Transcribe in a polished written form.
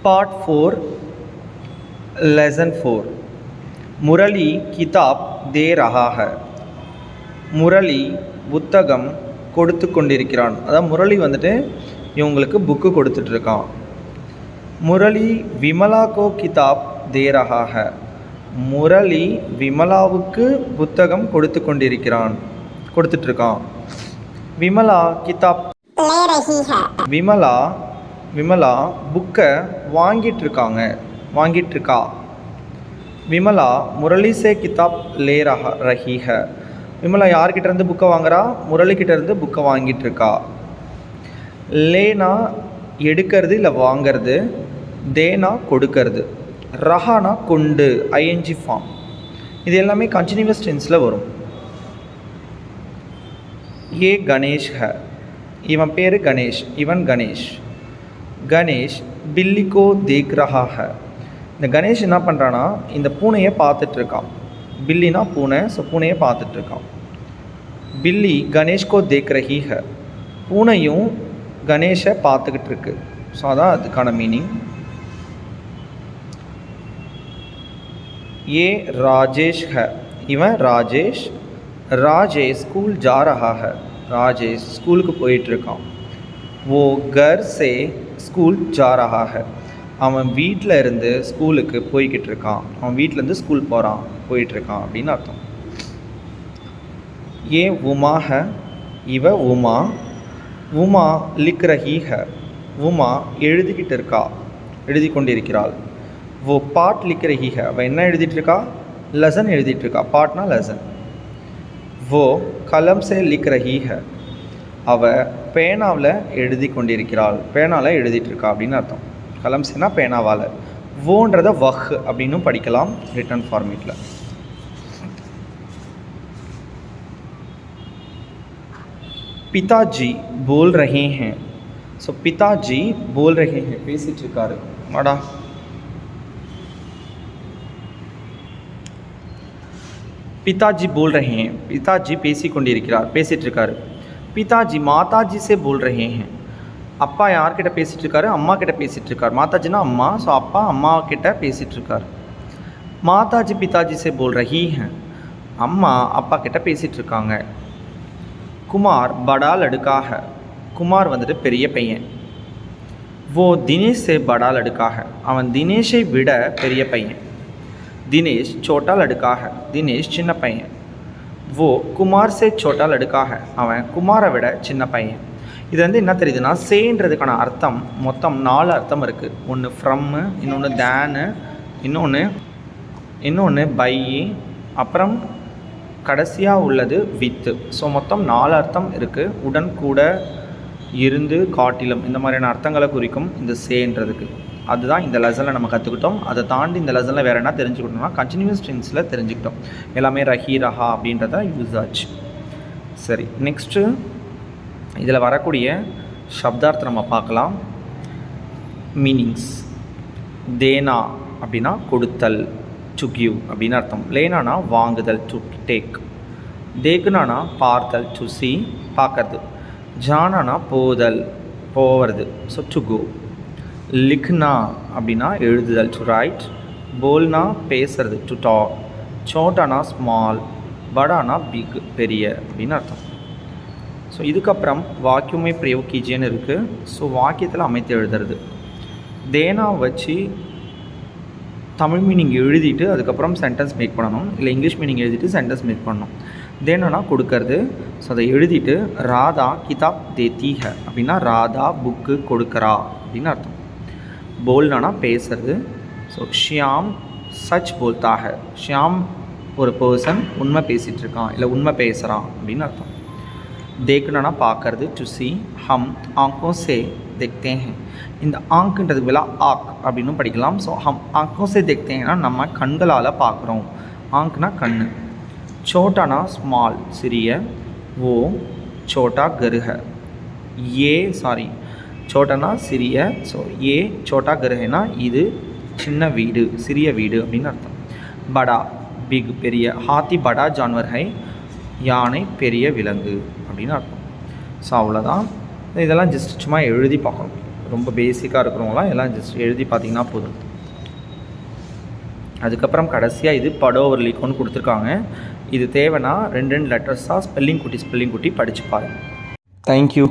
Part 4 Lesson 4 मुरली किताब दे रहा है. முரளி புத்தகம் கொடுத்து கொண்டிருக்கிறான். அதாவது முரளி வந்துட்டு இவங்களுக்கு புக்கு கொடுத்துட்ருக்கான். முரளி விமலா கோ கிதாப் தே ரஹா ஹை. முரளி விமலாவுக்கு புத்தகம் கொடுத்துட்ருக்கான். விமலா கிதாப் லே ரஹி ஹை. விமலா புக்கை வாங்கிட்டுருக்கா. விமலா முரளி சே கிதாப் லே ரஹி ஹை. விமலா யார்கிட்டேருந்து புக்கை வாங்குறா? முரளிக்கிட்டேருந்து புக்கை வாங்கிட்டுருக்கா. லேனா எடுக்கிறது இல்லை வாங்கிறது, தேனா கொடுக்கறது, ரஹானா கொண்டு ஐஎன்ஜி ஃபார்ம். இது எல்லாமே கண்டினியூஸ் டென்ஸில் வரும். ஏ கணேஷ் ஹை. இவன் பேர் கணேஷ், இவன் கணேஷ். கணேஷ் பில்லி கோ தேக் ரஹா ஹை. இந்த கணேஷ் என்ன பண்ணுறான்னா இந்த பூனையை பார்த்துட்ருக்கான். பில்லினா பூனை, ஸோ பூனையை பார்த்துட்ருக்கான். பில்லி கணேஷ் கோ தேக் ரஹி ஹை. பூனையும் கணேஷை பார்த்துக்கிட்டு இருக்கு. ஸோ அதான் அதுக்கான மீனிங். ஏ ராஜேஷ் ஹை. இவன் ராஜேஷ். ராஜேஷ் ஸ்கூல் ஜா ரஹா ஹை. ராஜேஷ் ஸ்கூலுக்கு போயிட்டுருக்கான். वो घर से स्कूल जा रहा है. அவன் வீட்டில் இருந்து ஸ்கூலுக்கு போய்கிட்டு இருக்கான். அவன் வீட்டிலேருந்து ஸ்கூல் போயிட்டுருக்கான் அப்படின்னு அர்த்தம். ஏ உமா ஹை. இவ உமா. உமா லிக் ரஹி ஹை. உமா எழுதி கொண்டிருக்கிறாள். वो பாட் லிக் ரஹி ஹை. அவள் என்ன எழுதிட்டுருக்கா? லெசன் எழுதிட்டுருக்கா. பாட்னா லெசன். वो கலம் சே லிக் ரஹி ஹை. அவள் பேனாவில் எழுதி கொண்டிருக்கிறாள். பேனாவில் எழுதிட்டுருக்கா அப்படின்னு அர்த்தம். கலம் சேனா பேனாவால். வோன்றதை வஹ் அப்படின்னும் படிக்கலாம் ரிட்டன் ஃபார்மேட்டில். பிதாஜி போல் ரஹே ஹேன். ஸோ பிதாஜி போல் ரஹே ஹேன் பேசிகிட்ருக்காரு. வாடா. பிதாஜி போல் ரஹே ஹேன். பிதாஜி பேசிகிட்ருக்காரு. பிதாஜி மாதாஜி சே போல் ரஹே ஹேன். அப்பா யார்கிட்ட பேசிகிட்ருக்காரு? அம்மா கிட்ட பேசிகிட்ருக்கார். மாதாஜினா அம்மா, ஸோ அப்பா அம்மா கிட்ட பேசிகிட்ருக்கார். மாதாஜி பிதாஜி சே போல் ரஹி ஹேன். அம்மா அப்பா கிட்ட பேசிகிட்ருக்காங்க. குமார் படா லடுக்கா ஹை. குமார் வந்துட்டு பெரிய பையன். वो தினேஷ் சே படா லடுக்கா ஹை. அவன் தினேஷை விட பெரிய பையன். தினேஷ் சோட்டா லடுக்கா ஹை. தினேஷ் சின்ன பையன். वो குமார் சே சோட்டா லடுக்கா ஹை. அவன் குமாரை விட சின்ன பையன். இது வந்து என்ன தெரியுதுன்னா, சேன்றதுக்கான அர்த்தம் மொத்தம் 4 அர்த்தம் இருக்குது. ஒன்று ஃப்ரம்மு, இன்னொன்று தேனு, இன்னொன்று பை, அப்புறம் கடைசியாக உள்ளது வித்து. ஸோ மொத்தம் 4 அர்த்தம் இருக்குது. உடன், கூட, இருந்து, காட்டிலும், இந்த மாதிரியான அர்த்தங்களை குறிக்கும் இந்த சேன்றதுக்கு. அதுதான் இந்த லெசனில் நம்ம கற்றுக்கிட்டோம். அதை தாண்டி இந்த லெசனில் வேறு என்ன தெரிஞ்சுக்கிட்டோம்னா கண்டினியூஸ் டென்ஸில் தெரிஞ்சுக்கிட்டோம். எல்லாமே ரஹி ரஹா அப்படின்றத யூஸ் ஆச்சு. சரி, நெக்ஸ்ட்டு இதில் வரக்கூடிய சப்தார்த்தம் நம்ம பார்க்கலாம். மீனிங்ஸ். தேனா அப்படின்னா கொடுத்தல், டு கிவ் அப்படின்னு அர்த்தம். லேனானா வாங்குதல், டு டேக். தேக்குனானா பார்த்தல், டு சி பார்க்கறது. ஜானானா போவது, ஸோ டு கோ. லிக்னா அப்படின்னா எழுதுதல், டு ரைட். போல்னா பேசுறது, டு டாக். சோட்டானா ஸ்மால், படானா பிக் பெரிய அப்படின்னு அர்த்தம். ஸோ இதுக்கப்புறம் வாக்கியமே பிரயோக் கீஜியன்னு இருக்குது. ஸோ வாக்கியத்தில் அமைத்து எழுதுறது. தேனா வச்சு தமிழ் மீனிங் எழுதிட்டு அதுக்கப்புறம் சென்டென்ஸ் மேக் பண்ணணும், இல்லை இங்கிலீஷ் மீனிங் எழுதிட்டு சென்டென்ஸ் மேக் பண்ணணும். தேனானா கொடுக்கறது. ஸோ அதை எழுதிட்டு ராதா கிதாப் தேத்தி ஹை அப்படின்னா ராதா புக்கு கொடுக்குறா அப்படின்னு அர்த்தம். போல்னானா பேசுறது. ஸோ ஷியாம் சச் போல்தா ஹை. ஷியாம் ஒரு பர்சன் உண்மை பேசிகிட்டு இருக்கான், இல்லை உண்மை பேசுகிறான் அப்படின்னு அர்த்தம். देखना பார்க்கறது, டு சி. ஹம் ஆங்கோं से देखते हैं. இந்த ஆங்க்ன்றதுக்கு பதிலாக ஆக் அப்படின்னு படிக்கலாம். ஸோ ஹம் ஆங்கோं से देखते हैं நம்ம கண்களால் பார்க்குறோம். ஆங்க்னா கண்ணு. சோட்டானா ஸ்மால் சிறிய. ஓ சோட்டா घर है. சோட்டானா சிறிய. ஸோ ஏ சோட்டா घर हैனா இது சின்ன வீடு, சிறிய வீடு அப்படின்னு அர்த்தம். படா பிக் பெரிய. ஹாத்தி படா ஜான்வர் ஹை. யானை பெரிய விலங்கு அப்படின்னு அர்த்தம். ஸோ அவ்வளோதான். இதெல்லாம் ஜஸ்ட் சும்மா எழுதி பார்க்கணும். ரொம்ப பேசிக்காக இருக்கிறவங்களாம் எல்லாம் ஜஸ்ட் எழுதி பார்த்தீங்கன்னா போதும். அதுக்கப்புறம் கடைசியாக இது படோவர்லிக்கோன்னு கொடுத்துருக்காங்க. இது தேவைன்னா 2 லெட்டர்ஸாக ஸ்பெல்லிங் குட்டி படித்து பாருங்கள். தேங்க்யூ.